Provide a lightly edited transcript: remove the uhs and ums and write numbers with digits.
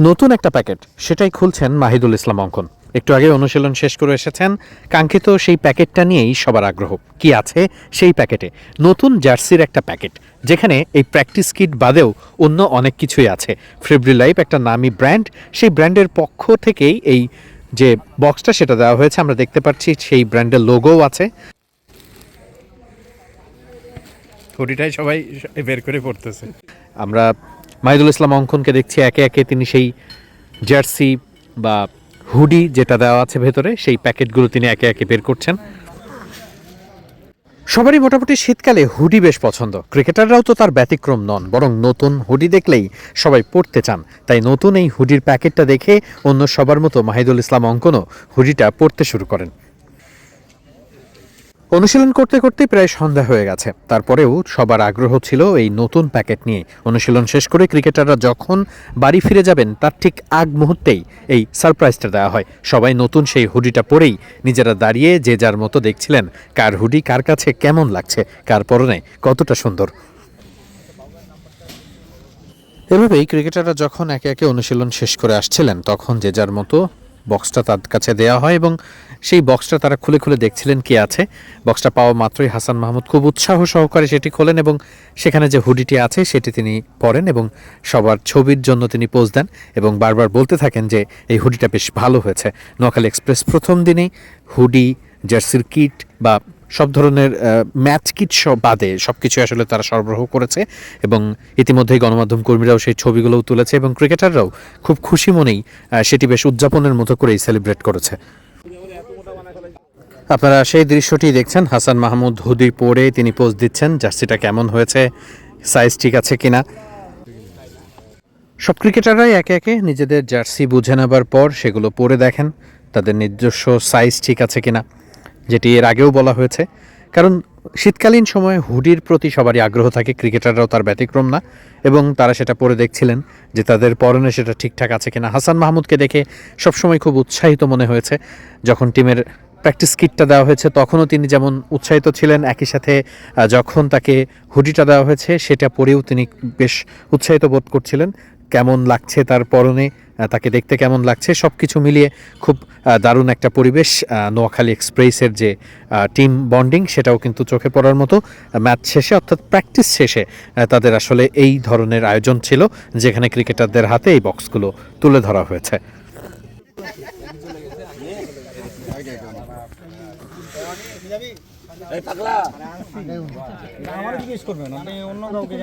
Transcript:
নতুন একটা প্যাকেট, সেটাই খুলছেন মাহিদুল ইসলাম অঙ্কন। একটু আগে অনুশীলন শেষ করে এসেছেন। কাঙ্ক্ষিত সেই প্যাকেটটা নিয়েই সবার আগ্রহ। কি আছে সেই প্যাকেটে? নতুন জার্সির একটা প্যাকেট, যেখানে এই প্র্যাকটিস কিট বাদেও অন্য অনেক কিছুই আছে। ফেব্রি লাইফ একটা নামি ব্র্যান্ড, সেই ব্র্যান্ডের পক্ষ থেকেই এই যে বক্সটা সেটা দেওয়া হয়েছে। আমরা দেখতে পাচ্ছি সেই ব্র্যান্ডের লোগোও আছে। ঘড়িটাই সবাই বের করে পড়তেছে। আমরা মাহিদুল ইসলাম অঙ্কনকে দেখছি একে একে তিনি সেই জার্সি বা হুডি যেটা দেওয়া আছে ভেতরে, সেই প্যাকেটগুলো তিনি একে একে বের করছেন। সবারই মোটামুটি শীতকালে হুডি বেশ পছন্দ। ক্রিকেটাররাও তো তার ব্যতিক্রম নন, বরং নতুন হুডি দেখলেই সবাই পড়তে চান। তাই নতুন এই হুডির প্যাকেটটা দেখে অন্য সবার মতো মাহিদুল ইসলাম অঙ্কনও হুডিটা পড়তে শুরু করেন। অনুশীলন করতে করতে প্রায় সন্ধ্যা হয়ে গেছে, তারপরেও সবার আগ্রহ ছিল এই নতুন প্যাকেট নিয়ে। অনুশীলন শেষ করে ক্রিকেটাররা যখন বাড়ি ফিরে যাবেন তার ঠিক আগ মুহূর্তেই এই সারপ্রাইজটা দেওয়া হয়। সবাই নতুন সেই হুডিটা পরেই নিজেরা দাঁড়িয়ে যে যার মতো দেখছিলেন কার হুডি কার কাছে কেমন লাগছে, কার পরনে কতটা সুন্দর। এভাবেই ক্রিকেটাররা যখন একে একে অনুশীলন শেষ করে আসছিলেন তখন যে যার মতো বক্সটা তার কাছে দেওয়া হয় এবং সেই বক্সটা তারা খুলে খুলে দেখছিলেন কি আছে। বক্সটা পাওয়া মাত্রই হাসান মাহমুদ খুব উৎসাহ সহকারে সেটি খোলেন এবং সেখানে যে হুডিটি আছে সেটি তিনি পরেন এবং সবার ছবির জন্য তিনি পোজ দেন এবং বারবার বলতে থাকেন যে এই হুডিটা বেশ ভালো হয়েছে। নোয়াখালী এক্সপ্রেস প্রথম দিনেই হুডি, জার্সির কিট বা সব ধরনের ম্যাচ কিট সব বাদে সব কিছু আসলে তারা সরবরাহ করেছে এবং ইতিমধ্যেই গণমাধ্যম কর্মীরাও সেই ছবিগুলোও তুলেছে এবং ক্রিকেটাররাও খুব খুশি মনেই সেটি বেশ উদযাপনের মতো করেই সেলিব্রেট করেছে। আপনারা সেই দৃশ্যটি দেখছেন। হাসান মাহমুদ হুডি পরে তিনি পোজ দিচ্ছেন। জার্সিটা কেমন হয়েছে, সাইজ ঠিক আছে কিনা। সব ক্রিকেটাররাই একে একে নিজেদের জার্সি বুঝে নেবার পর সেগুলো পরে দেখেন তাদের নিজস্ব সাইজ ঠিক আছে কিনা, যেটি এর আগেও বলা হয়েছে। কারণ শীতকালীন সময়ে হুডির প্রতি সবারই আগ্রহ থাকে, ক্রিকেটাররাও তার ব্যতিক্রম না এবং তারা সেটা পরে দেখছিলেন যে তাদের পরনে সেটা ঠিকঠাক আছে কিনা। হাসান মাহমুদকে দেখে সবসময় খুব উৎসাহিত মনে হয়েছে। যখন টিমের প্র্যাকটিস কিটটা দেওয়া হয়েছে তখনও তিনি যেমন উৎসাহিত ছিলেন, একই সাথে যখন তাকে হুডিটা দেওয়া হয়েছে সেটা পরেও তিনি বেশ উৎসাহিত বোধ করছিলেন। কেমন লাগছে তার পরনে, তাকে দেখতে কেমন লাগছে, সব কিছু মিলিয়ে খুব দারুণ একটা পরিবেশ। নোয়াখালী এক্সপ্রেসের যে টিম বন্ডিং সেটাও কিন্তু চোখে পড়ার মতো। ম্যাচ শেষে অর্থাৎ প্র্যাকটিস শেষে তাদের আসলে এই ধরনের আয়োজন ছিল যেখানে ক্রিকেটারদের হাতে এই বক্সগুলো তুলে ধরা হয়েছে। আমার জিজ্ঞেস করবেন, আপনি অন্য কাউকে